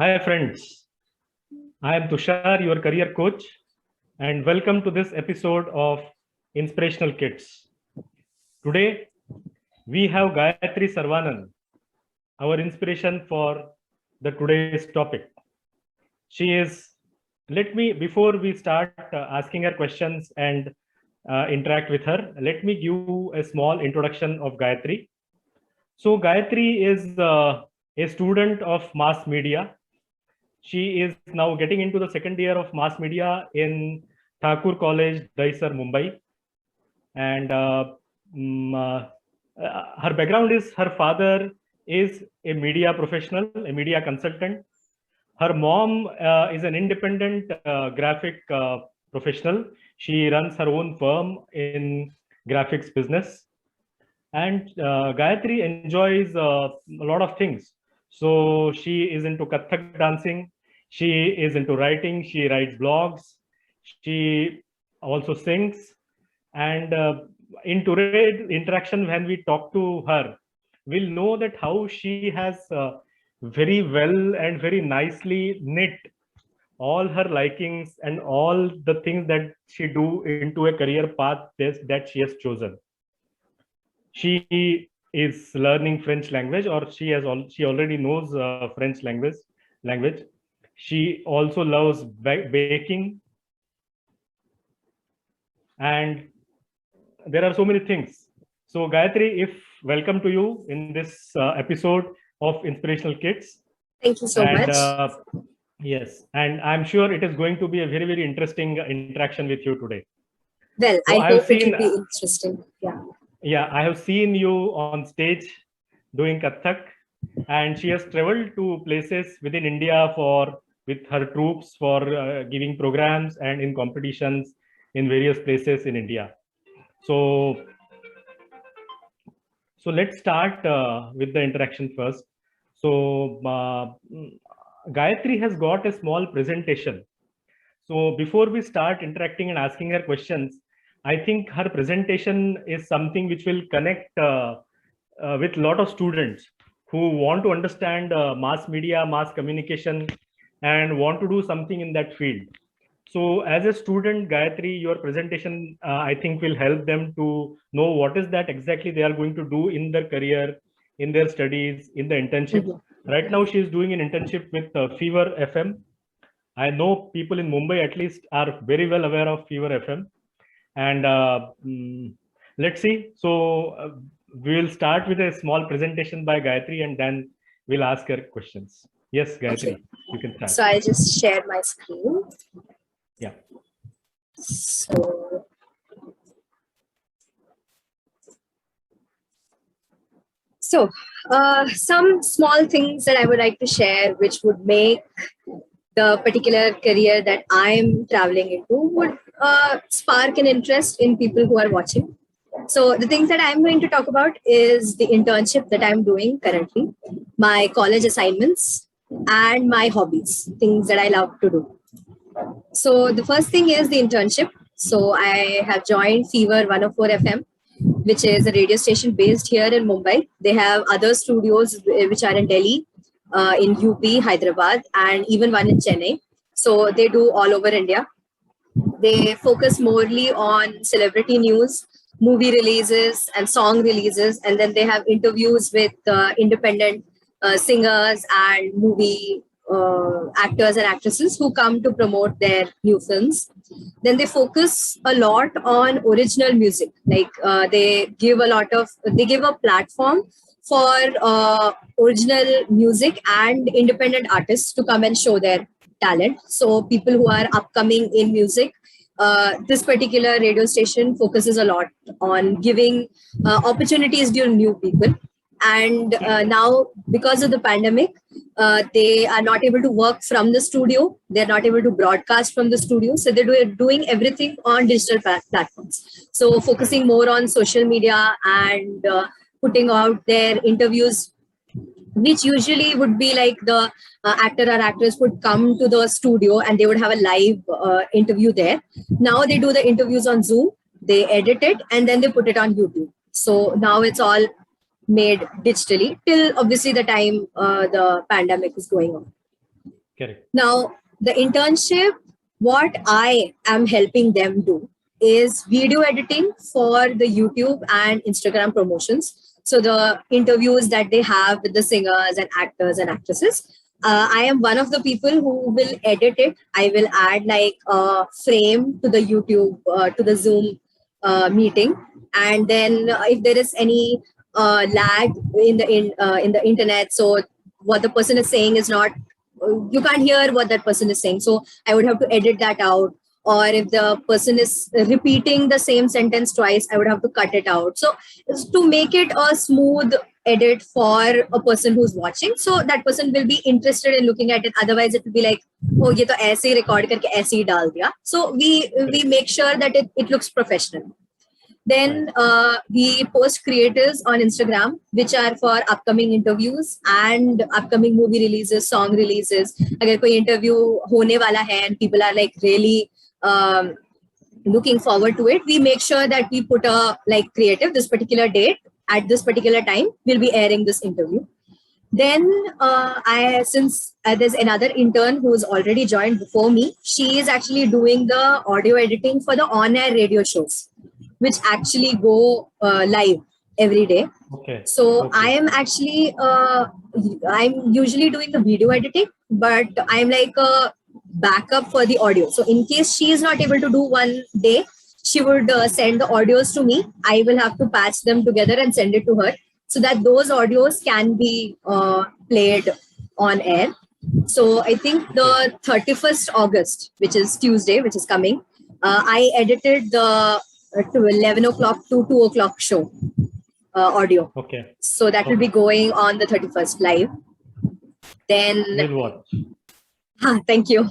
Hi friends, I am Tushar, your career coach, and welcome to this episode of Inspirational Kids. Today, we have Gayatri Sarvanan, our inspiration for the today's topic. She is, before we start asking her questions and interact with her, let me give a small introduction of Gayatri. So Gayatri is a student of mass media. She is now getting into the second year of mass media in Thakur College, Daisar, Mumbai. And her background is her father is a media professional, a media consultant. Her mom is an independent graphic professional. She runs her own firm in graphics business. And Gayatri enjoys a lot of things. So she is into Kathak dancing. She is into writing. She writes blogs. She also sings. And in today's interaction, when we talk to her, we'll know that how she has very well and very nicely knit all her likings and all the things that she do into a career path that she has chosen. She is learning French language, or she already knows French language. She also loves baking, and there are so many things. So Gayatri, if welcome to you in this episode of Inspirational Kids. Thank you so much. Yes, and I'm sure it is going to be a very, very interesting interaction with you today. Well, so I hope it will be interesting. Yeah, I have seen you on stage doing Kathak, and she has traveled to places within India with her troops for giving programs and in competitions in various places in India. So let's start with the interaction first. So Gayatri has got a small presentation. So before we start interacting and asking her questions, I think her presentation is something which will connect with a lot of students who want to understand mass media, mass communication, and want to do something in that field. So as a student, Gayatri, your presentation, I think will help them to know what is that exactly they are going to do in their career, in their studies, in the internship. Right now, she is doing an internship with Fever FM. I know people in Mumbai at least are very well aware of Fever FM. And let's see. So we will start with a small presentation by Gayatri, and then we'll ask her questions. Yes, Gayatri, okay. You can start. So I'll just share my screen. Yeah. So some small things that I would like to share, which would make the particular career that I'm traveling into would spark an interest in people who are watching. So the things that I'm going to talk about is the internship that I'm doing currently, my college assignments, and my hobbies, things that I love to do. So the first thing is the internship. So I have joined Fever 104 FM, which is a radio station based here in Mumbai. They have other studios which are in Delhi, in UP, Hyderabad, and even one in Chennai. So they do all over India. They focus morely on celebrity news, movie releases, and song releases. And then they have interviews with independent singers and movie actors and actresses who come to promote their new films. Then they focus a lot on original music. Like they give a platform for original music and independent artists to come and show their talent. So people who are upcoming in music, this particular radio station focuses a lot on giving opportunities to new people. And now, because of the pandemic, they are not able to work from the studio. They're not able to broadcast from the studio. So they're doing everything on digital platforms. So focusing more on social media and putting out their interviews, which usually would be like the actor or actress would come to the studio and they would have a live interview there. Now they do the interviews on Zoom, they edit it, and then they put it on YouTube. So now it's all made digitally till obviously the time the pandemic is going on. Correct. Now, the internship, what I am helping them do is video editing for the YouTube and Instagram promotions. So the interviews that they have with the singers and actors and actresses, I am one of the people who will edit it. I will add like a frame to the YouTube, to the Zoom meeting, and then if there is any lag in the internet, so what the person is saying is not, you can't hear what that person is saying, so I would have to edit that out. Or if the person is repeating the same sentence twice, I would have to cut it out. So to make it a smooth edit for a person who's watching, so that person will be interested in looking at it. Otherwise it will be like, oh, ye to aise hi record karke aise hi dal diya. So we make sure that it looks professional. Then we post creators on Instagram, which are for upcoming interviews and upcoming movie releases, song releases. Agar koi interview hone wala hai and people are like really looking forward to it, we make sure that we put a like creative, this particular date at this particular time we'll be airing this interview. Then since there's another intern who's already joined before me, she is actually doing the audio editing for the on-air radio shows, which actually go live every day. Okay. So I am actually, I'm usually doing the video editing, but I'm like a backup for the audio. So in case she is not able to do one day, she would send the audios to me. I will have to patch them together and send it to her, so that those audios can be played on air. So I think the 31st August, which is Tuesday, which is coming, I edited the to 11 o'clock to 2 o'clock show audio. Okay. So that will be going on the 31st live. Then We'll watch. Thank you.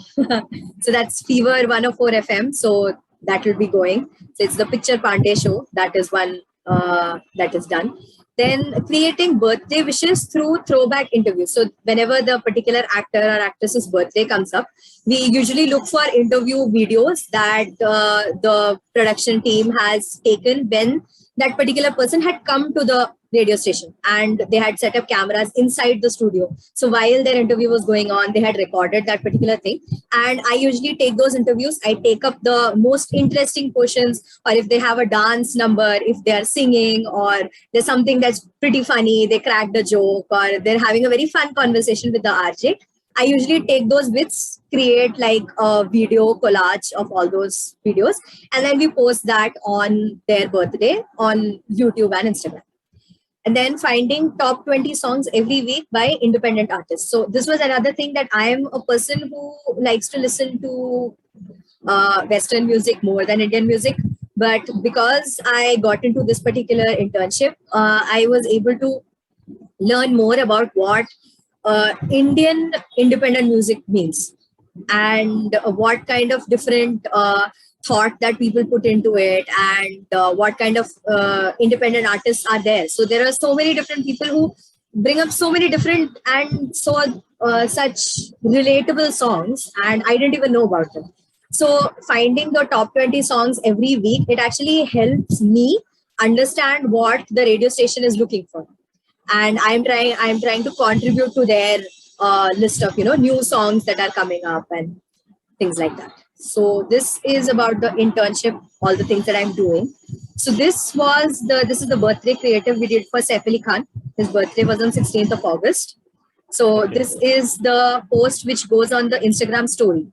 So that's Fever 104 FM. So that will be going. So it's the Picture Pandey show. That is one that is done. Then creating birthday wishes through throwback interviews. So whenever the particular actor or actress's birthday comes up, we usually look for interview videos that the production team has taken when that particular person had come to the radio station and they had set up cameras inside the studio. So while their interview was going on, they had recorded that particular thing. And I usually take those interviews. I take up the most interesting portions, or if they have a dance number, if they are singing, or there's something that's pretty funny, they cracked a joke, or they're having a very fun conversation with the RJ. I usually take those bits, create like a video collage of all those videos, and then we post that on their birthday on YouTube and Instagram. And then finding top 20 songs every week by independent artists. So this was another thing, that I am a person who likes to listen to Western music more than Indian music. But because I got into this particular internship, I was able to learn more about what Indian independent music means, and what kind of different thought that people put into it, and what kind of independent artists are there. So there are so many different people who bring up so many different and such relatable songs, and I didn't even know about them. So finding the top 20 songs every week, it actually helps me understand what the radio station is looking for. And I'm trying to contribute to their list of, new songs that are coming up and things like that. So this is about the internship, all the things that I'm doing. So this is the birthday creative we did for Saif Ali Khan. His birthday was on 16th of August. So this is the post which goes on the Instagram story.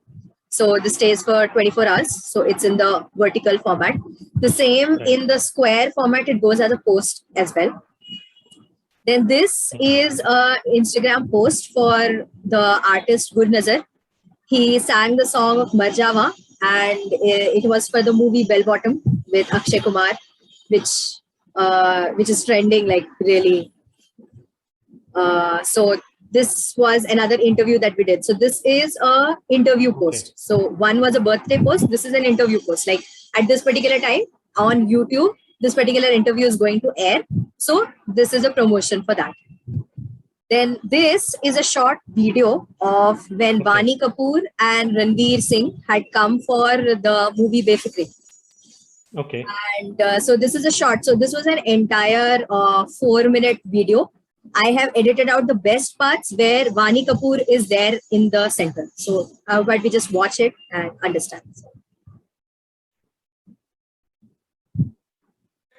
So this stays for 24 hours. So it's in the vertical format. The same in the square format, it goes as a post as well. Then this is an Instagram post for the artist Gurnazar. He sang the song of Marjawa, and it was for the movie Bell Bottom with Akshay Kumar, which is trending like really. So this was another interview that we did. So this is a interview post. So one was a birthday post. This is an interview post. Like at this particular time on YouTube, this particular interview is going to air. So this is a promotion for that. Then this is a short video of when Vani Kapoor and Ranveer Singh had come for the movie Befikri. Okay. And so this is a short. So this was an entire 4-minute video I have edited out the best parts where Vani Kapoor is there in the center. So how about we just watch it and understand.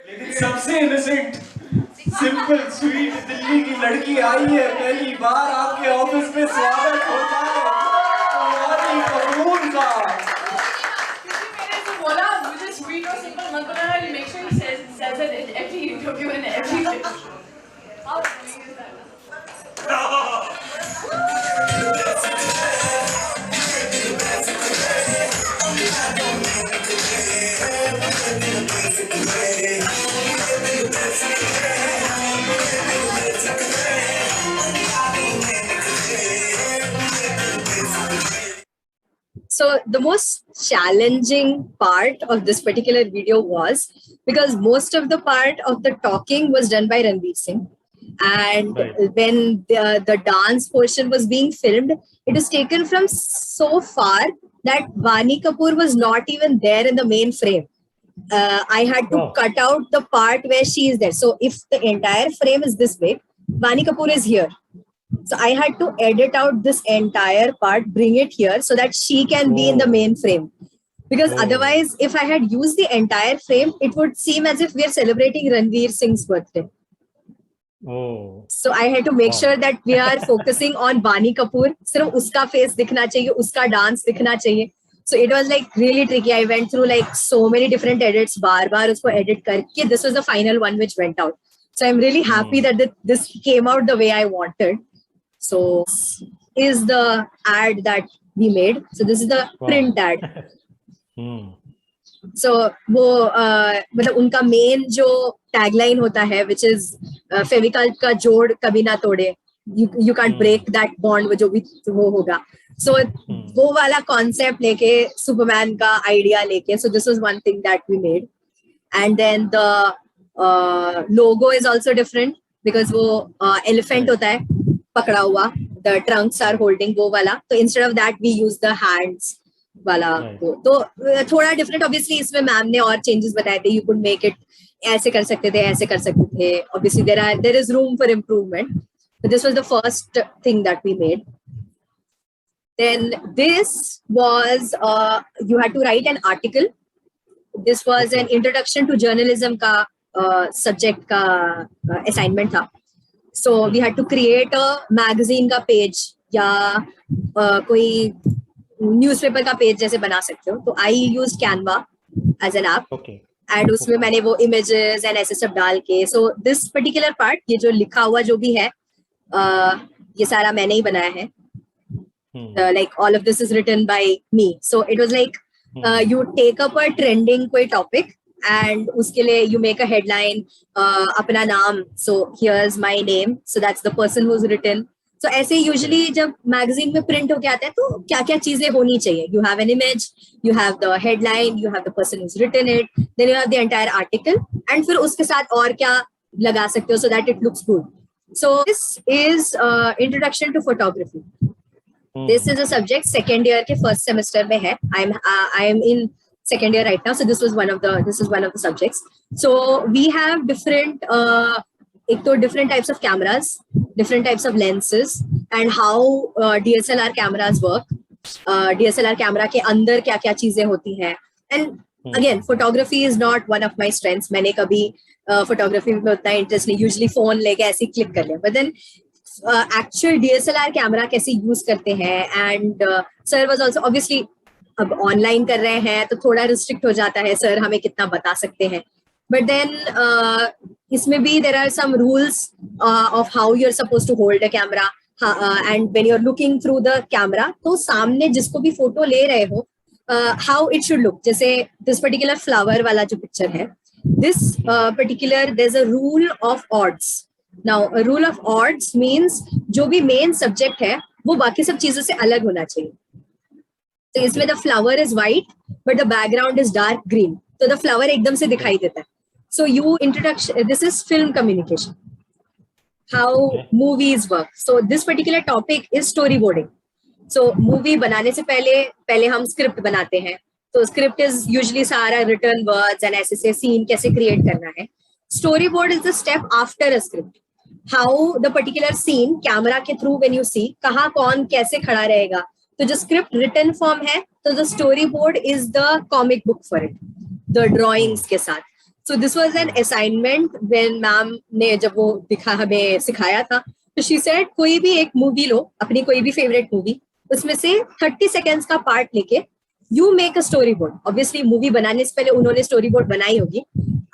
लेकिन सबसे innocent simple sweet Delhi की लड़की आई है पहली बार आपके office में स्वागत होता है वानी कपूर का क्योंकि मैंने तो बोला मुझे स्वीट और सिंपल मत बनाना you make sure he says it in every interview and everything. How funny is that? So the most challenging part of this particular video was because most of the part of the talking was done by Ranveer Singh. And Right. when the dance portion was being filmed, it was taken from so far that Vani Kapoor was not even there in the main frame. I had to Wow. cut out the part where she is there. So if the entire frame is this big, Vani Kapoor is here. So I had to edit out this entire part, bring it here so that she can be in the Oh. main frame. Because Oh. otherwise, if I had used the entire frame, it would seem as if we are celebrating Ranveer Singh's birthday. Oh. So I had to make Wow. sure that we are focusing on Vani Kapoor. सिर्फ उसका face दिखना चाहिए, उसका dance दिखना चाहिए. So it was like really tricky. I went through like so many different edits. बार उसको edit करके this was the final one which went out. So I'm really happy that this came out the way I wanted. So this is the ad that we made. So this is the Wow. print ad. Hmm. So वो मतलब उनका main जो tagline होता है which is Fevicol का जोड़ कभी ना तोड़े, you can't break that bond जो भी वो होगा. So वो वाला कॉन्सेप्ट लेके सुपरमैन का आइडिया लेके, so this was one thing that we made. And then the logo is also different because वो elephant होता है पकड़ा हुआ, the trunks are holding वो वाला, तो instead of that we use the hands वाला Right. वो. तो थोड़ा different obviously इसमें मैम ने और changes बताए थे. You could make it ऐसे कर सकते थे, ऐसे कर सकते थे. Obviously there is room for improvement. But this was the first thing that we made. Then this was you had to write an article. This was an introduction to journalism का subject का assignment था. So we had to create a magazine का page या कोई newspaper का page जैसे बना सकते हो. तो I used Canva as an app. Okay. And उसमें मैंने वो इमेजेस एंड ऐसे सब डाल के, सो दिस पर्टिकुलर पार्ट, ये जो लिखा हुआ जो भी है, ये सारा मैंने ही बनाया है. Like all of this is written by me. So it was like you take up a trending कोई टॉपिक एंड उसके लिए यू मेक अ हेडलाइन, अपना नाम, so here's my name, so that's the person who is written. So ऐसे usually जब magazine में print होके आता है तो क्या क्या चीजें होनी चाहिए. You have an image, you have the headline, you have the person who's written it, then you have the entire article, and फिर उसके साथ और क्या लगा सकते हो so that it looks good. So this is introduction to photography. This is a subject second year के first semester में है. I am in second year right now, so this is one of the subjects. So we have different एक तो different types of cameras, different types of lenses, and how DSLR cameras work. DSLR camera के अंदर क्या क्या चीजें होती हैं. And again photography is not one of my strengths. मैंने कभी फोटोग्राफी में उतना इंटरेस्ट नहीं, यूजुअली फोन लेके ऐसे क्लिक कर लिया. But then actual DSLR camera कैसे यूज करते हैं. And sir was also obviously, अब ऑनलाइन कर रहे हैं तो थोड़ा रिस्ट्रिक्ट हो जाता है, सर हमें कितना बता सकते हैं. बट देन इसमें भी there are some rules of how you are suppose to hold a camera. And when you're looking through the camera, तो सामने जिसको भी फोटो ले रहे हो, how it should look. जैसे this particular flower वाला जो पिक्चर है, this particular there's a rule of odds. Now a rule of odds means जो भी main subject है वो बाकी सब चीजों से अलग होना चाहिए. तो इसमें the flower is white but the background is dark green, तो the flower एकदम से दिखाई देता है. So you introduction, this is film communication, how movies work. So this particular topic is storyboarding. So movie बनाने से पहले हम script बनाते हैं. तो script is usually सारा written words and ऐसे से scene कैसे create करना है. Storyboard is the step after a script. how the particular scene camera के through when you see कहाँ कौन कैसे खड़ा रहेगा. तो जो script written form है, तो the storyboard is the comic book for it, the drawings के साथ. So this was an assignment when ma'am ने जब वो हमें सिखाया था, तो she said कोई भी एक movie लो, अपनी कोई भी favorite movie, उसमें से 30 seconds का part लेके you make a storyboard. Obviously movie बनाने से पहले उन्होंने storyboard बनाई होगी.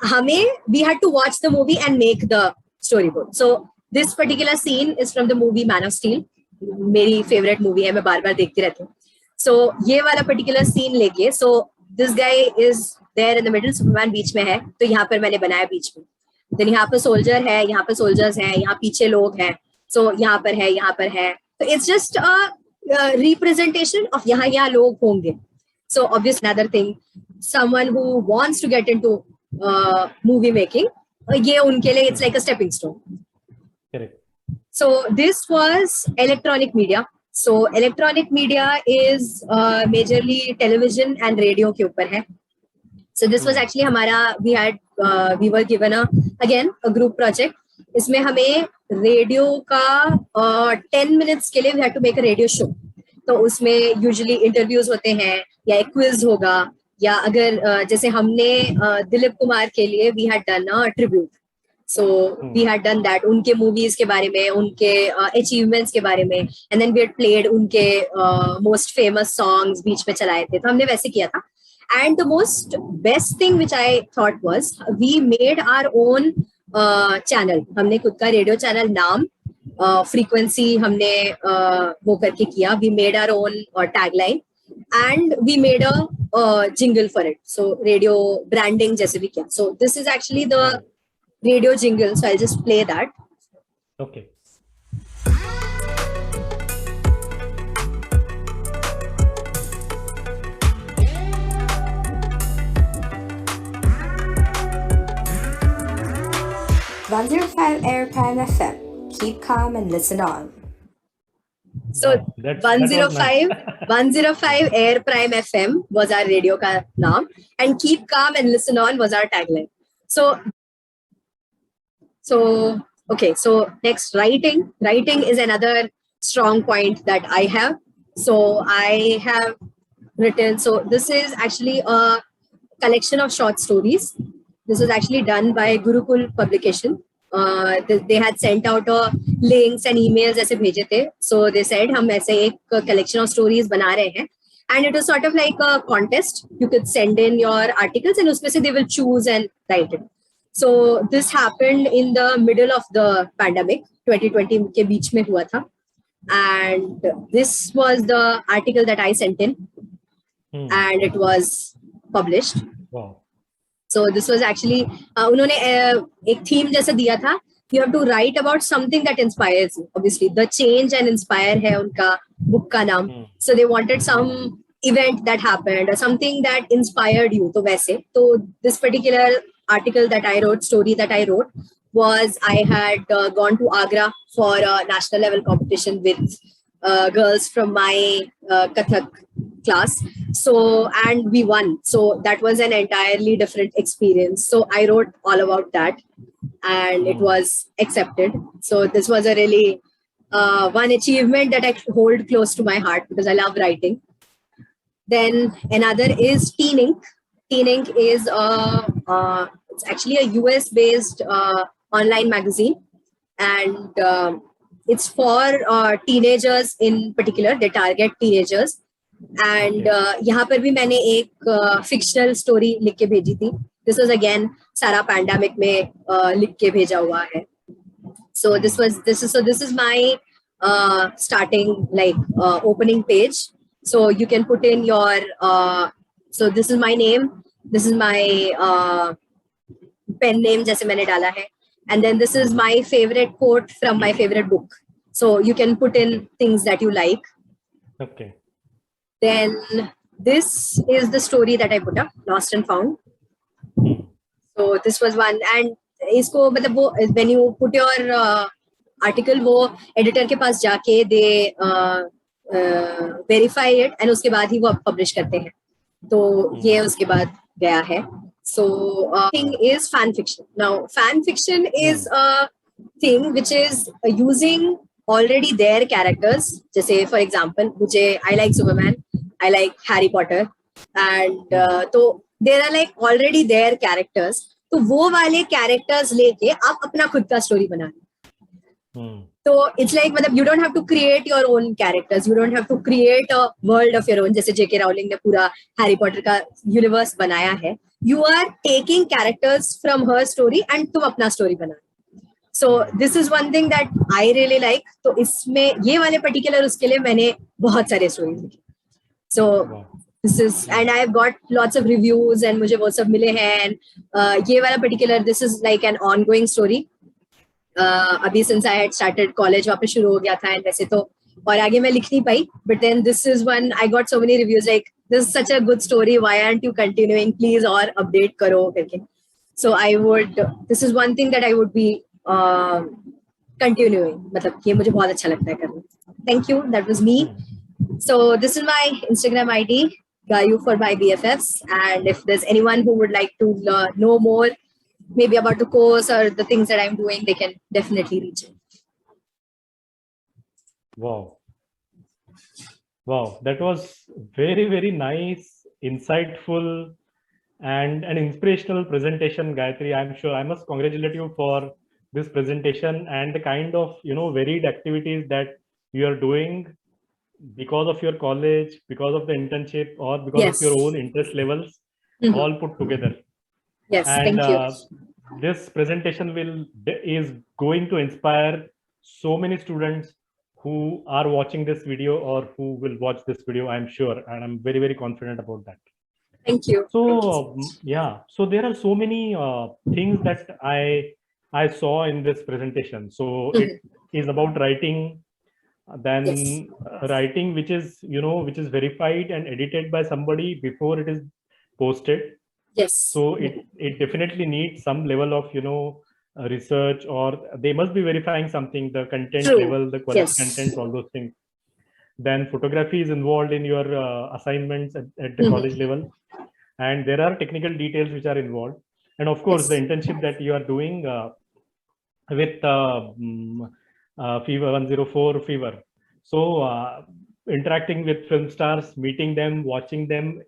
हमें we had to watch the movie and make the storyboard. So this particular scene is from the movie Man of Steel. मेरी favorite movie है, मैं बार-बार देखती रहती हूँ. So ये वाला particular scene लेके, so this guy is there in the middle, Superman बीच में है, तो यहाँ पर मैंने बनाया बीच में. Then यहाँ पर soldier है, यहाँ पर soldiers हैं, यहाँ पीछे लोग हैं. So यहाँ पर है. So it's just a representation of यहाँ लोग होंगे. So obviously another thing, someone who wants to get into movie making, ये उनके लिए it's like a stepping stone. Correct. So this was electronic media. So electronic media is majorly television and radio के ऊपर है. So this was actually हमारा we were given a group project. इसमें हमें radio का 10 minutes के लिए we had to make a radio show. तो उसमें usually interviews होते हैं या एक quiz होगा या अगर जैसे हमने दिलीप कुमार के लिए we had done a tribute. So we had done that उनके movies के बारे में, उनके achievements के बारे में, and then we had played उनके most famous songs बीच में चलाए थे. तो हमने वैसे किया था. And the most best thing which I thought was we made our own channel. हमने खुद का radio channel नाम frequency हमने वो करके किया. We made our own tagline and we made a jingle for it. So radio branding जैसे भी किया. So this is actually the radio jingle. So I'll just play that. Okay. Airtime FM. Keep calm and listen on. So Wow, that was 105 nice. 105 Air Prime FM was our radio का नाम, and Keep Calm and Listen On was our tagline. So okay, so next, writing. Writing is another strong point that I have. So I have written, so this is actually a collection of short stories. This was actually done by Gurukul Publication. They had sent out links and emails ऐसे भेजे थे. So they said हम ऐसे एक collection of stories बना रहे हैं. And it was sort of like a contest. You could send in your articles and उसमें से they will choose and write it. So this happened in the middle of the pandemic, 2020 के बीच में हुआ था. And this was the article that I sent in. And it was published. Wow. So this was actually उन्होंने एक theme जैसा दिया था. You have to write about something that inspires you. Obviously, the change and inspire है उनका book का नाम. So they wanted some event that happened or something that inspired you. तो वैसे, तो this particular article that I wrote, story that I wrote, was I had gone to Agra for a national level competition with girls from my Kathak class. So, and we won. So that was an entirely different experience. So I wrote all about that and it was accepted. So this was a really one achievement that I hold close to my heart because I love writing. Then another is Teen Ink. Teen Ink is it's actually a US based online magazine and it's for teenagers in particular. They target teenagers. And यहाँ पर भी मैंने एक fictional story लिख के भेजी थी. This was again सारा pandemic में लिख के भेजा हुआ है. So this is my starting like opening page. So you can put in your so this is my name. This is my pen name जैसे मैंने डाला है. And then this is my favorite quote from my favorite book. So you can put in things that you like. Okay. Then this is the story that I put up, Lost and Found. So this was one, and इसको मतलब वो when you put your article वो editor के पास जाके they verify it and उसके बाद ही वो publish करते हैं. तो ये उसके बाद गया है. So thing is fan fiction. Now fan fiction is thing which is using already their characters. Just say, for example, I like Superman, I like Harry Potter, and so there are like already their characters. तो वो वाले characters लेके आप अपना खुद का story बना रहे. So it's like मतलब you don't have to create your own characters, you don't have to create a world of your own. जैसे J.K. Rowling ने पूरा Harry Potter का universe बनाया है. You are taking characters from her story and तुम अपना story बना. So this is one thing that I really like. तो इसमें ये वाले particular उसके लिए मैंने बहुत सारे stories लिखे. So this is, and I've got lots of reviews and मुझे वो सब मिले हैं. And ये वाला particular, this is like an ongoing story. अभी since I had started college वापस शुरू हो गया था, and वैसे तो और आगे मैं लिख नहीं पाई. But then this is one I got so many reviews like, this is such a good story, why aren't you continuing, please और update करो करके. So I would, this is one thing that I would be continuing. मतलब ये मुझे बहुत अच्छा लगता है करना. Thank you, that was me. So this is my Instagram ID, Gayu for my BFFs, and if there's anyone who would like to know more maybe about the course or the things that I'm doing, they can definitely reach it. Wow. Wow, that was very, very nice, insightful, and an inspirational presentation, Gayatri. I'm sure I must congratulate you for this presentation and the kind of, varied activities that you are doing because of your college, because of the internship, or because Yes. of your own interest levels, all put together. Yes, And thank you. this presentation is going to inspire so many students who are watching this video or who will watch this video, I'm sure, and I'm very, very confident about that. Thank you. So yeah, so there are so many things that I saw in this presentation. So it is about writing, then Yes. writing which is verified and edited by somebody before it is posted. Yes. So it definitely needs some level of research, or they must be verifying something, the content True. level, the quality Yes. content, all those things. Then photography is involved in your assignments at the college level, and there are technical details which are involved, and of course Yes. the internship that you are doing with Fever 104 Fever. So interacting with film stars, meeting them, watching them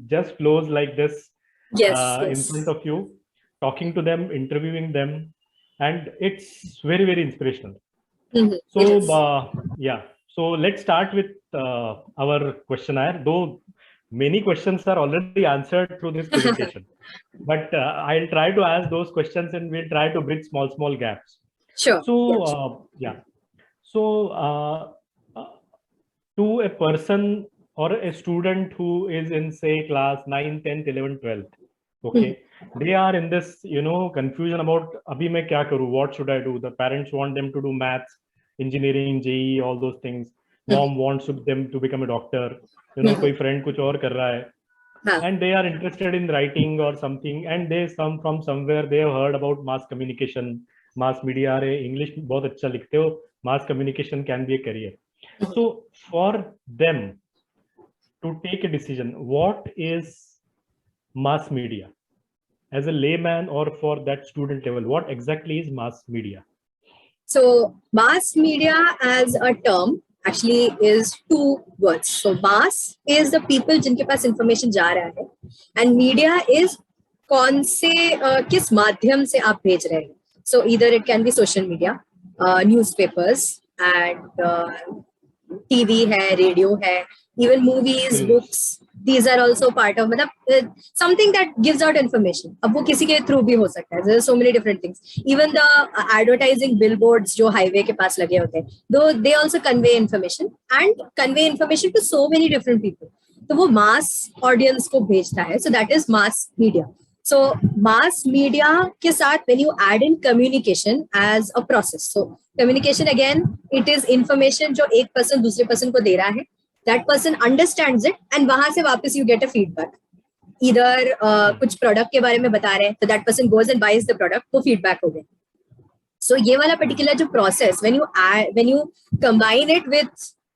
just flows like this. Yes. In Yes. front of you, talking to them, interviewing them, and it's very, very inspirational. So yeah, so let's start with our questionnaire, though many questions are already answered through this presentation. But I'll try to ask those questions and we'll try to bridge small gaps. Sure. So to a person or a student who is in, say, class 9, 10th, 11th, 12th, okay, they are in this confusion about abhi main kya karu, what should I do. The parents want them to do maths, engineering, JEE, all those things. Mom wants them to become a doctor, koi friend kuch aur kar raha hai, and they are interested in writing or something, and they from somewhere they have heard about mass communication, mass media. Are English bahut acha likhte ho, mass communication can be a career. So for them to take a decision, what is mass media? As a layman or for that student level, what exactly is mass media? So mass media as a term actually is two words. So mass is the people जिनके पास information जा रहा है, and media is कौन से किस माध्यम से आप भेज रहे हैं. So either it can be social media, newspapers, and TV है, radio है, even movies, books. These are also part of something that gives out information. अब वो किसी के through भी हो सकता है. There are so many different things. Even the advertising billboards जो highway के पास लगे होते हैं, though they also convey information and convey information to so many different people. तो वो mass audience को भेजता है. So that is mass media. So mass media के साथ when you add in communication as a process. So communication again, it is information जो एक person दूसरे person को दे रहा है. That person understands it and वहां से वापस you get a feedback. Either कुछ product के बारे में बता रहे हैं, so that person goes and buys the product, वो feedback हो गया. So ये वाला particular जो process, when you combine it with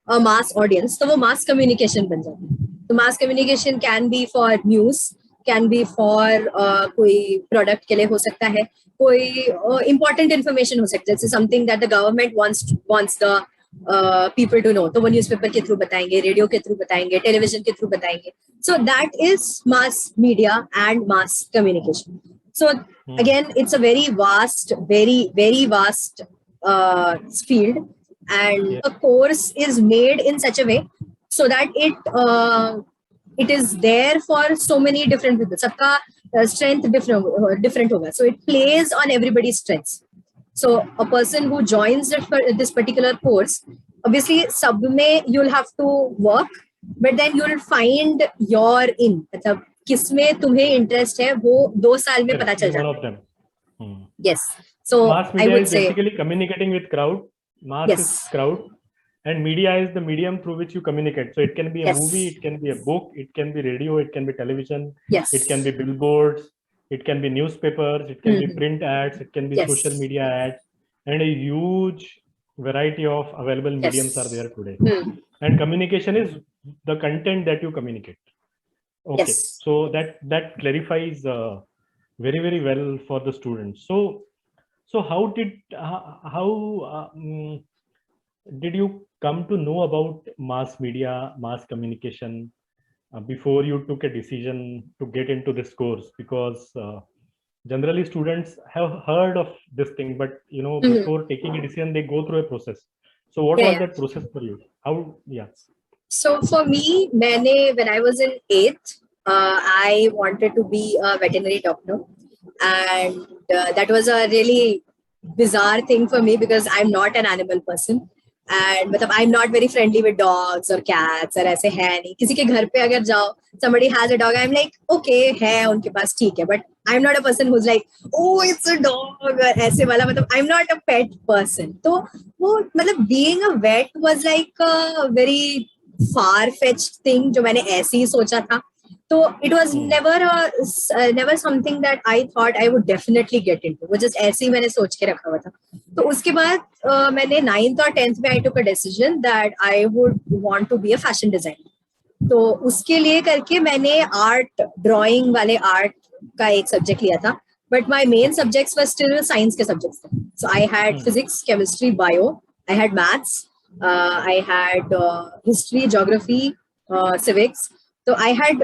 a mass audience, तो वो mass communication बन जाता है. So mass communication can be for news, can be for कोई product के लिए हो सकता है, कोई important information हो सकता है, जैसे something that the government wants the people to know, तो वो newspaper के through बताएंगे, radio के through बताएंगे, television के through बताएंगे. So that is mass media and mass communication. So again, it's a very vast, very vast field, and a course is made in such a way so that it is there for so many different people. Sabka strength different hoga. So it plays on everybody's strengths. So a person who joins this particular course, obviously sab mein you'll have to work, but then you'll find your in. मतलब किसमें तुम्हें interest है वो 2 साल में पता चल जाता है. Yes. So mass media I would is say basically communicating with crowd. Mass Yes. is crowd, and media is the medium through which you communicate. So it can be a Yes. movie, it can be a book, it can be radio, it can be television, yes, it can be billboards, it can be newspapers, it can be print ads, it can be Yes. social media ads, and a huge variety of available mediums are there today. And communication is the content that you communicate. Okay, Yes. so that clarifies very well for the students. So how did you come to know about mass media, mass communication before you took a decision to get into this course? Because generally students have heard of this thing, but before taking a decision they go through a process. So what was that process for you? How? Yeah. So for me, when I was in 8th, I wanted to be a veterinary doctor, and that was a really bizarre thing for me because I'm not an animal person, and मतलब I'm not very friendly with dogs or cats, और ऐसे है नहीं. किसी के घर पे अगर जाओ, somebody has a dog, I'm like okay है उनके पास ठीक है, but I'm not a person who's like oh it's a dog और ऐसे वाला, मतलब I'm not a pet person. तो वो मतलब being a vet was like a very far-fetched thing जो मैंने ऐसे ही सोचा था. So it was never something that I thought I would definitely get into. वो just ऐसे ही मैंने सोच के रखा हुआ था. तो उसके बाद मैंने 9th और 10th में I took a decision that I would want to be a fashion designer. तो उसके लिए करके मैंने art, drawing वाले art का एक subject लिया था. But my main subjects were still science के subjects थे. So I had physics, chemistry, bio. I had maths. I had history, geography, civics. तो I had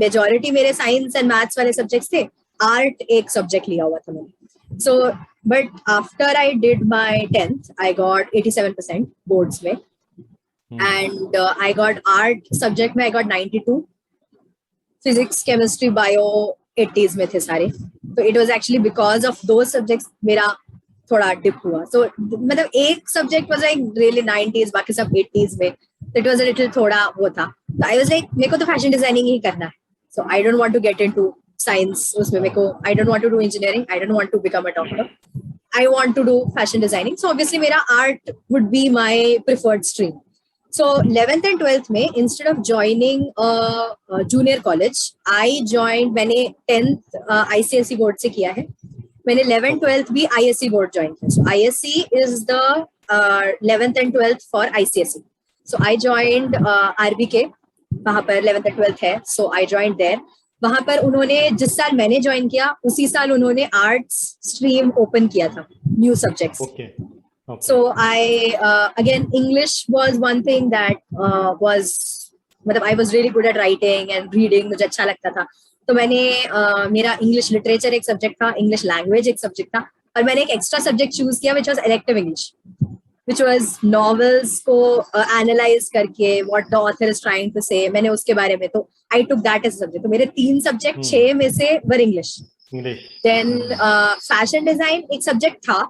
majority मेरे science and maths वाले subjects थे. Art एक subject लिया हुआ था मैंने. So but after I did my 10th, I got 87% boards में. And I got art subject में I got 92. Physics, chemistry, bio 80s में थे सारे. So it was actually because of those subjects मेरा थोड़ा dip हुआ. So मतलब एक subject was like really 90s, बाकी सब 80s में. So it was a little थोड़ा वो था. So I was like मेरे को तो fashion designing ही करना है. So I don't want to get into science उसमें मेरे को I don't want to do engineering. I don't want to become a doctor. I want to do fashion designing. So obviously मेरा art would be my preferred stream. So 11th and 12th में instead of joining a junior college, I joined, मैंने 10th ICSE board से किया है. मैंने 11th 12th भी ISC board join किया. So ISC is the 11th and 12th for ICSE. So I joined RBK, वहाँ पर 11th and 12th है. So I joined there. वहाँ पर उन्होंने जिस साल मैंने ज्वाइन किया उसी साल उन्होंने आर्ट्स स्ट्रीम ओपन किया था, new subjects. So I again English was one thing that was मतलब I was really good at writing and reading, मुझे अच्छा लगता था. तो मैंने मेरा इंग्लिश लिटरेचर एक सब्जेक्ट था, इंग्लिश लैंग्वेज एक सब्जेक्ट था, और मैंने एक एक्स्ट्रा सब्जेक्ट चूज किया which was elective English, which was novels को analyze करके what the author is trying to say, मैंने उसके बारे में, तो I took that as a subject. तो मेरे 3 सब्जेक्ट 6 में से were English. Then fashion design एक सब्जेक्ट था,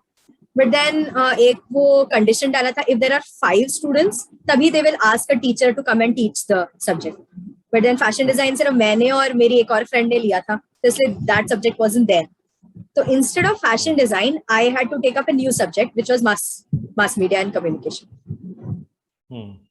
but then एक वो condition डाला था, if there are 5 students तभी they will ask a teacher to come and teach the subject. But then fashion design सिर्फ मैंने और मेरी एक और friend ने लिया था, तो इसलिए that subject wasn't there. So instead of fashion design, I had to take up a new subject, which was mass media and communication.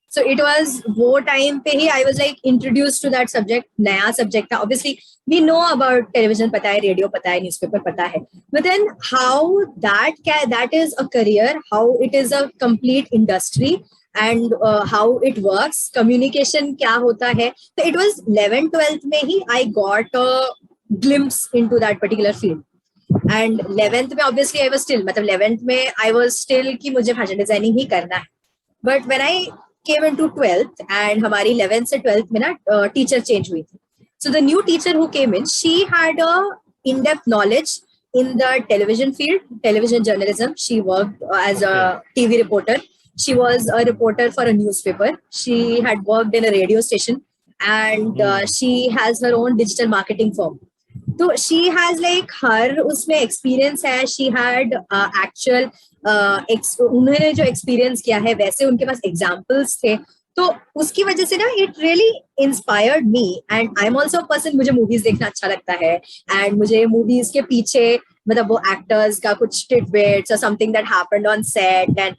So it was वो time पे ही I was like introduced to that subject, नया subject था. Obviously, we know about television पता है, radio पता है, newspaper पता है. But then how that is a career, how it is a complete industry, and how it works, communication क्या होता है. So it was 11th 12th में ही I got a glimpse into that particular field. And 11th में obviously I was still, मतलब 11th में I was still कि मुझे fashion designing ही करना है. But when I came into 12th and हमारी 11th से 12th में ना teacher change हुई थी. So the new teacher who came in, she had a in-depth knowledge in the television field, television journalism. She worked as a TV reporter. She was a reporter for a newspaper. She had worked in a radio station, and she has her own digital marketing firm. So she has like her उसमें experience है. She had actual उन्होंने जो experience किया है वैसे उनके पास examples थे. तो उसकी वजह से ना it really inspired me, and I'm also a person, मुझे movies देखना अच्छा लगता है, and मुझे movies के पीछे मतलब वो actors का कुछ tidbits or something that happened on set and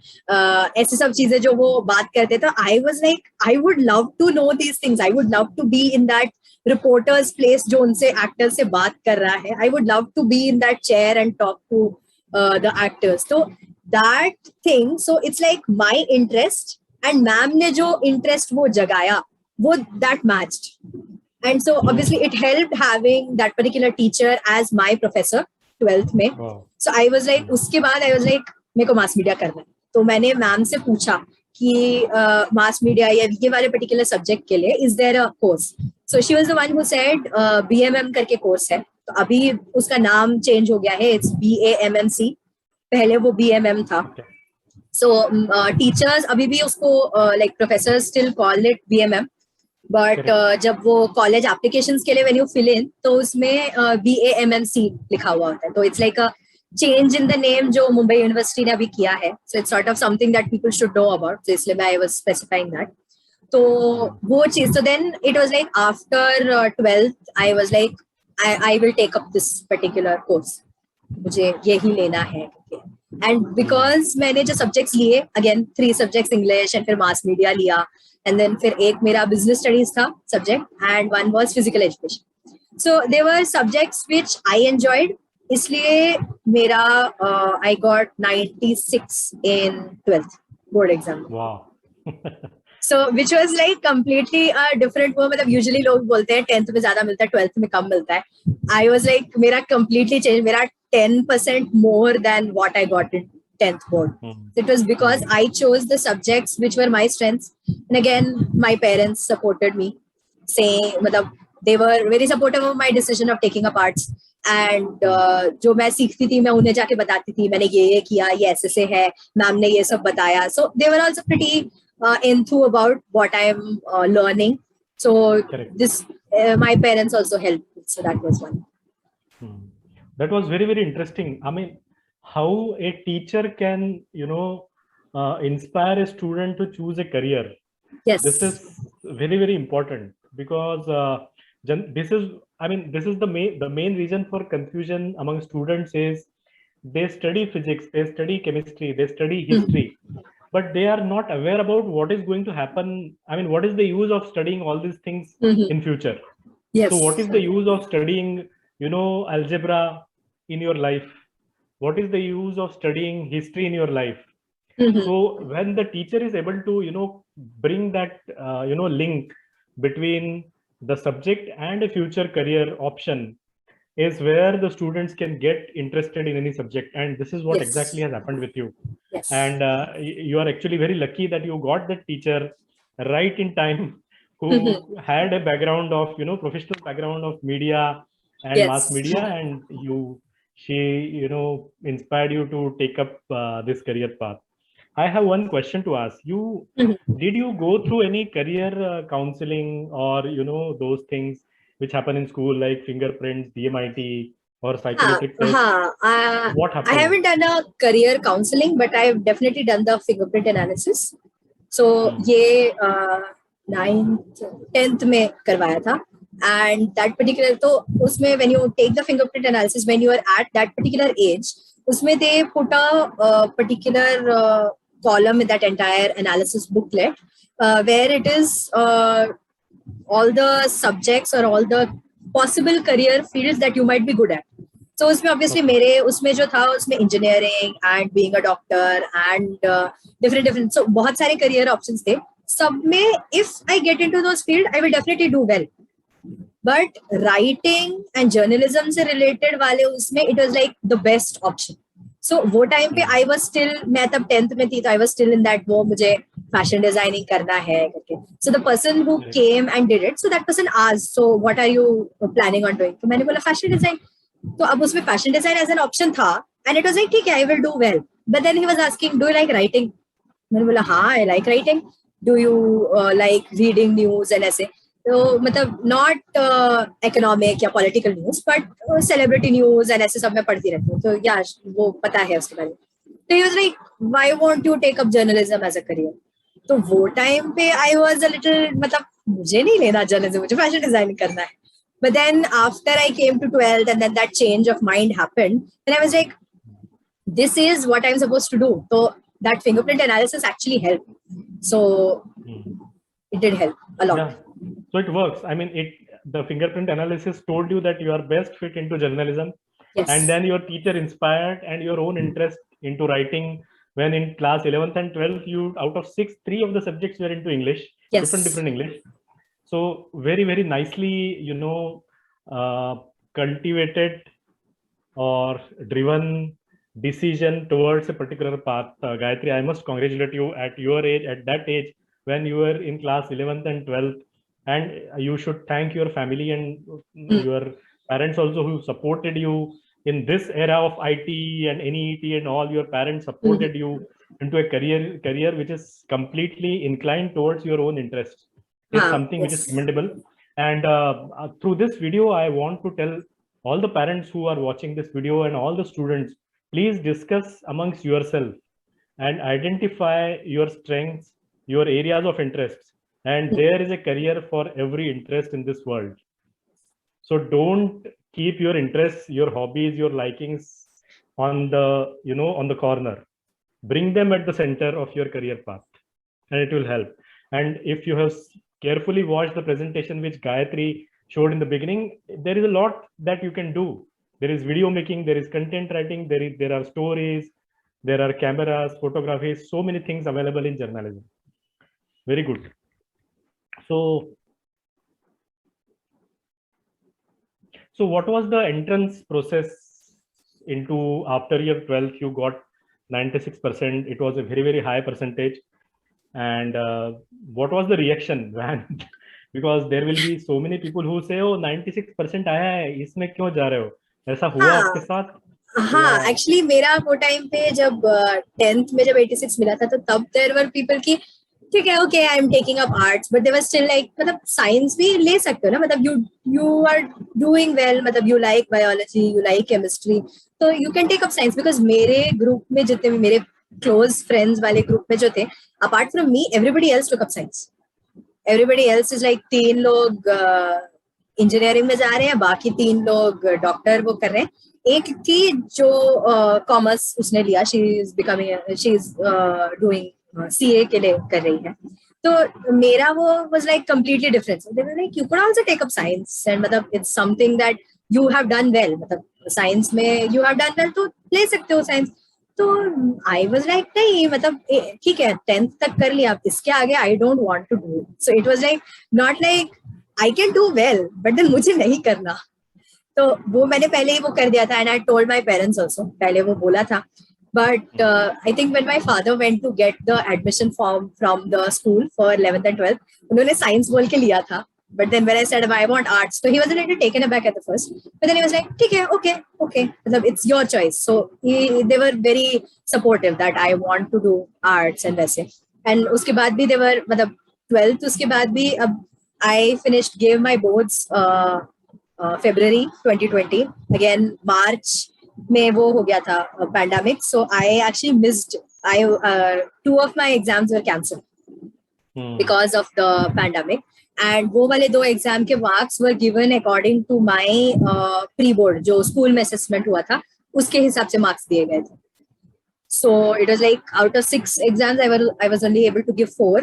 ऐसे सब चीजें जो वो बात करते थे. I was like, I would love to know these things. I would love to be in that reporter's place जो उनसे actors से बात कर रहा है. I would love to be in that chair and talk to the actors. So that thing, so it's like my interest. And ma'am ने जो interest वो जगाया, वो that matched. And so obviously it helped having that particular teacher as my professor 12th में. Wow. So I was like, उसके बाद I was like, मेरे को mass media करना है. तो मैंने मैम से पूछा कि mass media या ये वाले particular subject के लिए is there a course? So she was the one who said BMM करके course है. तो अभी उसका नाम change हो गया है. It's BAMMC. पहले वो BMM था. So teachers अभी भी उसको like professors still call it BMM, but जब वो college applications के लिए when you fill in तो उसमें BAMMC लिखा हुआ होता है. तो it's like a change in the name जो मुंबई यूनिवर्सिटी ने अभी किया है. So it's sort of something that people should know about. So इसलिए मैं I was specifying that. तो वो चीज. So then it was like after 12th I was like I will take up this particular course. मुझे यही लेना है. And because मैंने जो subjects लिए, again 3 subjects English and फिर mass media लिया, and then फिर एक मेरा business studies था subject, and one was physical education. So there were subjects which I enjoyed. इसलिए मेरा I got 96 in 12th board exam. Wow. So which was like completely a different वो, मतलब usually लोग बोलते हैं 10th में ज्यादा मिलता है, 12th में कम मिलता है. I was like मेरा completely changed. मेरा 10% more than what I got in 10th board. It was because I chose the subjects which were my strengths. And again, my parents supported me, saying, मतलब they were very supportive of my decision of taking up arts. And जो मैं सीखती थी मैं उन्हें जाके बताती थी, मैंने ये किया, ये ऐसे से है, मैम ने ये सब बताया. So they were also pretty enthused about what I am learning. So this my parents also helped. So that was one. That was very, very interesting. I mean, how a teacher can, inspire a student to choose a career. Yes. This is very, very important because this is the main reason for confusion among students is they study physics, they study chemistry, they study history, but they are not aware about what is going to happen. I mean, what is the use of studying all these things in future? Yes. So what is the use of studying algebra in your life? What is the use of studying history in your life? So when the teacher is able to, bring that, link between the subject and a future career option is where the students can get interested in any subject. And this is what exactly has happened with you. Yes. And you are actually very lucky that you got that teacher right in time who had a background of, professional background of media and mass media, and she inspired you to take up this career path. I have one question to ask you. Did you go through any career counseling or those things which happen in school like fingerprints, DMIT or psychometric tests? What happened? I haven't done a career counseling, but I've definitely done the fingerprint analysis. So ये 9th 10th में करवाया था. And that particular, so usme when you take the fingerprint analysis, when you are at that particular age, usme they put a particular column in that entire analysis booklet where it is all the subjects or all the possible career fields that you might be good at. So उसमें obviously मेरे उसमें जो था उसमें engineering and being a doctor and different so बहुत सारे career options थे. सब में if I get into those field, I will definitely do well. But writing and journalism से related वाले उसमें it was like the best option. So वो time पे I was still मैं तब 10th में थी तो I was still in that वो मुझे fashion designing करना है करके. So the person who came and did it, so that person asked, so what are you planning on doing? तो मैंने बोला fashion design. तो अब उसमें fashion design as an option था and it was like ठीक है I will do well. But then he was asking, do you like writing? मैंने बोला हाँ I like writing. Do you like reading news and ऐसे? तो मतलब not economic या political news but celebrity news and ऐसे सब मैं पढ़ती रहती हूँ तो या वो पता है उसके बारे में. तो he was like why won't you take up journalism as a career. तो वो टाइम पे आई वाज अ लिटिल मतलब मुझे नहीं लेना जर्नलिज्म, मुझे फैशन डिजाइनिंग करना है. But then after I came to 12th and then that change of mind happened and I was like this is what I'm supposed to do. So that fingerprint analysis actually helped. So it did help a lot. Yeah. So it works. I mean, the fingerprint analysis told you that you are best fit into journalism. Yes. And then your teacher inspired and your own interest into writing. When in class 11th and 12th, you out of 6, 3 of the subjects were into English. Yes. Different English. So very, very nicely, cultivated or driven decision towards a particular path. Gayatri, I must congratulate you at your age, at that age, when you were in class 11th and 12th. And you should thank your family and your parents also who supported you in this era of IT and NEET and all. Your parents supported you into a career which is completely inclined towards your own interests. It's something which is commendable. And through this video, I want to tell all the parents who are watching this video and all the students, please discuss amongst yourself and identify your strengths, your areas of interests. And there is a career for every interest in this world. So don't keep your interests, your hobbies, your likings on the, on the corner. Bring them at the center of your career path and it will help. And if you have carefully watched the presentation which Gayatri showed in the beginning, there is a lot that you can do. There is video making, there is content writing, there are stories, there are cameras, photography, so many things available in journalism. Very good. So what was the entrance process into after year 12th? You got 96%. It was a very, very high percentage. And what was the reaction when? Because there will be so many people who say, oh, 96% आया है, इसमें क्यों जा रहे हो? ऐसा हुआ आपके साथ? हाँ, एक्चुअली मेरा वो टाइम पे जब 10th में जब 86 मिला था तो तब देयर वर पीपल की ठीक है okay I am taking up arts but they were still like मतलब साइंस भी ले सकते हो ना, मतलब यू आर डूइंग वेल, मतलब you like biology, you like chemistry, तो you can take up science. Because मेरे ग्रुप में जितने भी मेरे क्लोज फ्रेंड्स वाले ग्रुप में जो थे, apart from me everybody else took up science. Everybody else is like 3 लोग इंजीनियरिंग में जा रहे हैं, बाकी 3 लोग डॉक्टर वो कर रहे हैं. एक थी जो कॉमर्स उसने लिया, शी इज डूइंग CA के लिए कर रही है. तो मेरा वो was like completely different. They were like you could also take up science and मतलब it's something that you have done well, मतलब साइंस में यू हैव डन वेल तो ले सकते हो साइंस. तो आई वाज लाइक नहीं, मतलब ठीक है 10th तक कर लिया, इसके आगे I don't want to do. So it was like not like I can do well but then मुझे नहीं करना. तो वो मैंने पहले ही वो कर दिया था and I told my parents also, पहले वो बोला था. But I think when my father went to get the admission form from the school for 11th and 12th, उन्होंने science बोल के लिया था. But then when I said I want arts, so he was a little taken aback at the first. But then he was like, ठीक है, okay, मतलब it's your choice. So they were very supportive that I want to do arts and वैसे. And उसके बाद भी they were मतलब 12th उसके बाद भी अब I gave my boards February 2020. Again March में वो हो गया था pandemic, so I actually missed. 2 of my exams were cancelled because of the pandemic, and वो वाले 2 exam के marks were given according to my pre-board जो school में assessment हुआ था उसके हिसाब से marks दिए गए थे. So it was like out of 6 exams I was only able to give 4,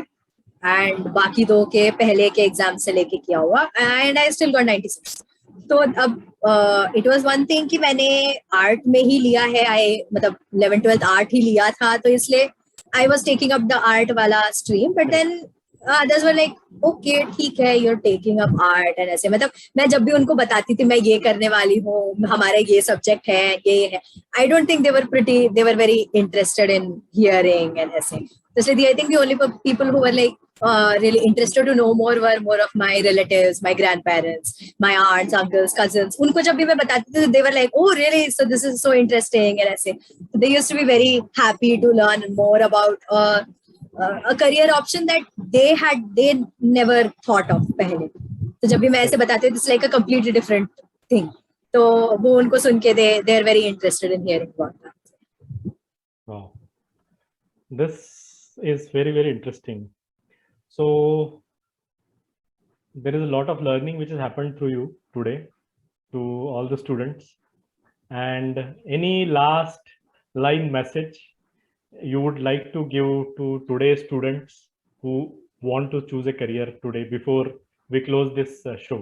and बाकी 2 के पहले के exam से लेके किया हुआ, and I still got 96. तो अब इट वाज वन थिंग कि मैंने आर्ट में ही लिया है, मतलब 11th-12th आर्ट ही लिया था, तो इसलिए I was taking up the art वाला stream, but then others were like okay ठीक है, you are taking up art and ऐसे, मतलब मैं जब भी उनको बताती थी मैं ये करने वाली हूँ, हमारा ये सब्जेक्ट है, ये है, I don't think they were very interested in hearing and ऐसे. तो इसलिए I think the only people who were like really interested to know were more of my relatives, my grandparents, my aunts, uncles, cousins. उनको जब भी मैं बताती थी, they were like, oh really, so this is so interesting and ऐसे. So they used to be very happy to learn more about a career option that they never thought of पहले. तो जब भी मैं ऐसे बताती हूँ, it's like a completely different thing. तो वो उनको सुन के they are very interested in hearing about that. Wow, this is very, very interesting. So there is a lot of learning which has happened through you today to all the students. And any last line message you would like to give to today's students who want to choose a career today before we close this show?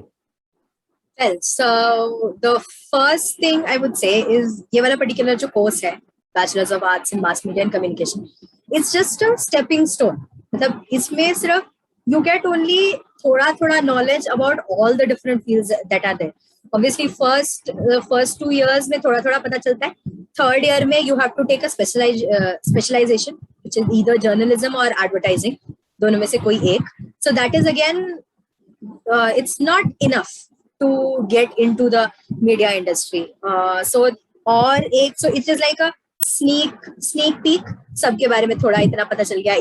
Well, so the first thing I would say is ये वाला particular जो course है, Bachelor's of Arts in Mass Media and Communication, it's just a stepping stone. मतलब इसमें सिर्फ you get only थोड़ा knowledge about all the different fields that are there. Obviously, first 2 years में थोड़ा पता चलता है. Third year में you have to take a specialization, which is either journalism or advertising. दोनों में से कोई एक. So that is again, it's not enough to get into the media industry. So it is like a sneak peek. सबके बारे में थोड़ा इतना पता चल गया,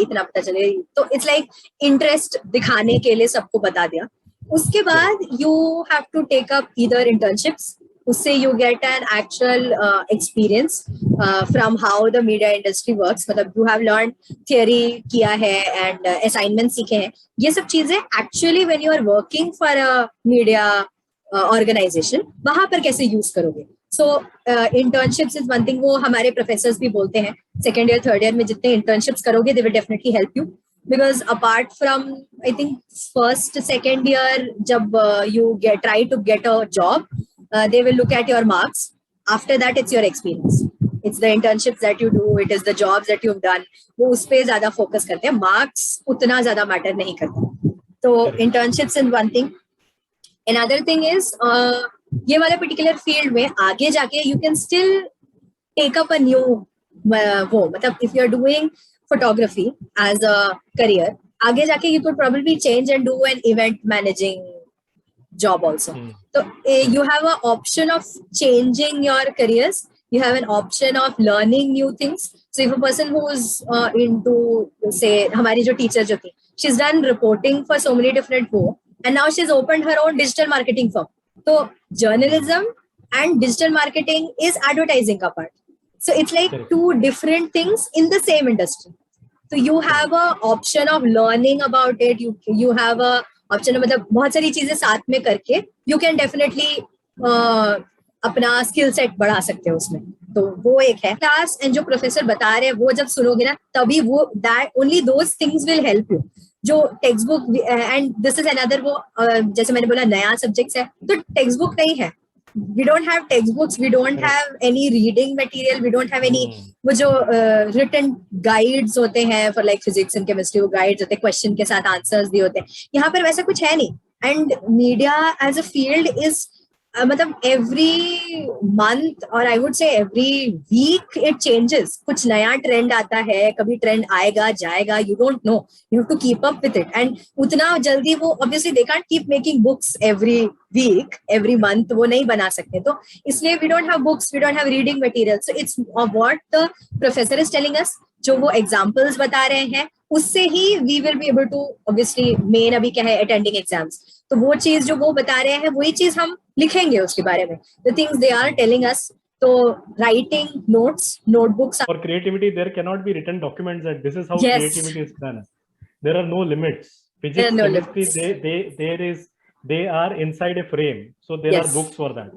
तो it's like interest दिखाने के लिए सबको बता दिया. उसके बाद you have to take up either internships, उससे you get an actual experience from how the media industry works. मतलब you have learned theory किया है and assignments सीखे हैं. ये सब चीजें actually when you are working for a media organization, वहां पर कैसे यूज करोगे. So internships is one thing. वो हमारे professors भी बोलते हैं, second year, third year में जितने internships करोगे, they will definitely help you. Because apart from, I think, first, second year, जब you try to get a job, they will look at your marks. After that, it's your experience. It's the internships that you do. It is the jobs that you've done. वो उस पे ज़्यादा focus करते हैं. Marks उतना ज़्यादा matter नहीं करते. तो internships is one thing. Another thing is, ये वाला particular field में आगे जाके you can still take up a new वो, मतलब if you're doing photography as a career, आगे जाके you could probably change and do an event managing job also. So you have an option of changing your careers. You have an option of learning new things. So if a person who is into, say, हमारी जो teacher जो थी, she's done reporting for so many different वो, and now she's opened her own digital marketing firm. So journalism and digital marketing is advertising का part. So it's like two different things in the same industry. So you have a option of learning about it. You have a option of, मतलब बहुत सारी चीजें साथ में करके you can definitely अपना skill set बढ़ा सकते हो उसमें. तो वो एक है. Class and जो professor बता रहे हैं वो जब सुनोगे ना, तभी वो that only those things will help you. जो textbook and this is another वो जैसे मैंने बोला नया subjects है, तो textbook नहीं है. We don't have textbooks, we don't have any reading material, we don't have any वो जो written guides होते हैं for like physics and chemistry, वो guides होते हैं, question के साथ answers भी होते हैं. यहाँ पर वैसा कुछ है नहीं. And media as a field is मतलब every month or I would say every week it changes. कुछ नया trend आता है, कभी trend आएगा जाएगा, you don't know. You have to keep up with it. And उतना जल्दी वो obviously they can't keep making books every week, every month. वो नहीं बना सकते. तो इसलिए we don't have books, we don't have reading material. So it's what the professor is telling us. जो वो examples बता रहे हैं, उससे ही we will be able to obviously main अभी क्या है attending exams. तो वो चीज जो वो बता रहे हैं वही चीज हम लिखेंगे उसके बारे में. The things they are telling us. So writing notes, notebooks. For creativity, there cannot be written documents that this is how Yes. creativity is done. There are no limits. Physics, There are no chemistry, they are inside a frame. So there Yes. are books for that.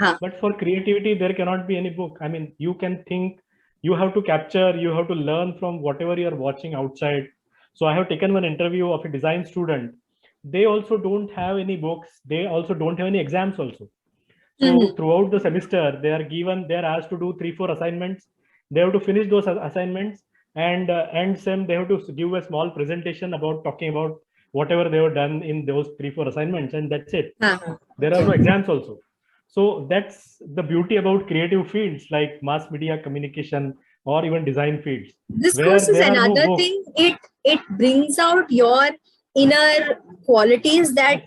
हाँ. But for creativity, there cannot be any book. I mean, you can think, you have to capture, you have to learn from whatever you are watching outside. So I have taken one interview of a design student. They also don't have any books. They also don't have any exams also. So Mhm. throughout the semester, they are asked to do 3-4 assignments. They have to finish those assignments, and end sem they have to give a small presentation about talking about whatever they have done in those 3-4 assignments, and that's it. Uh-huh. There are no exams also. So that's the beauty about creative fields like mass media, communication, or even design fields, This where course is there are no another books. thing. It brings out your inner qualities that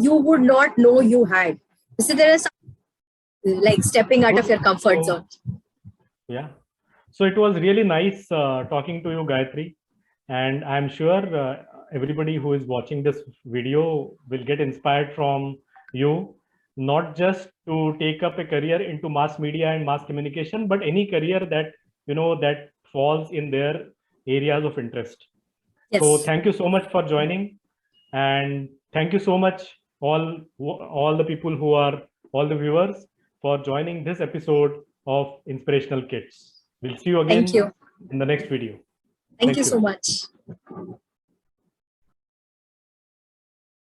you would not know you had. So there are some like stepping out of your comfort zone. Yeah. So it was really nice talking to you, Gayatri. And I'm sure everybody who is watching this video will get inspired from you, not just to take up a career into mass media and mass communication, but any career that, that falls in their areas of interest. Yes. So thank you so much for joining. And thank you so much, all the people who are, all the viewers, for joining this episode of Inspirational Kids. We'll see you again Thank you. in the next video. Thank you so much.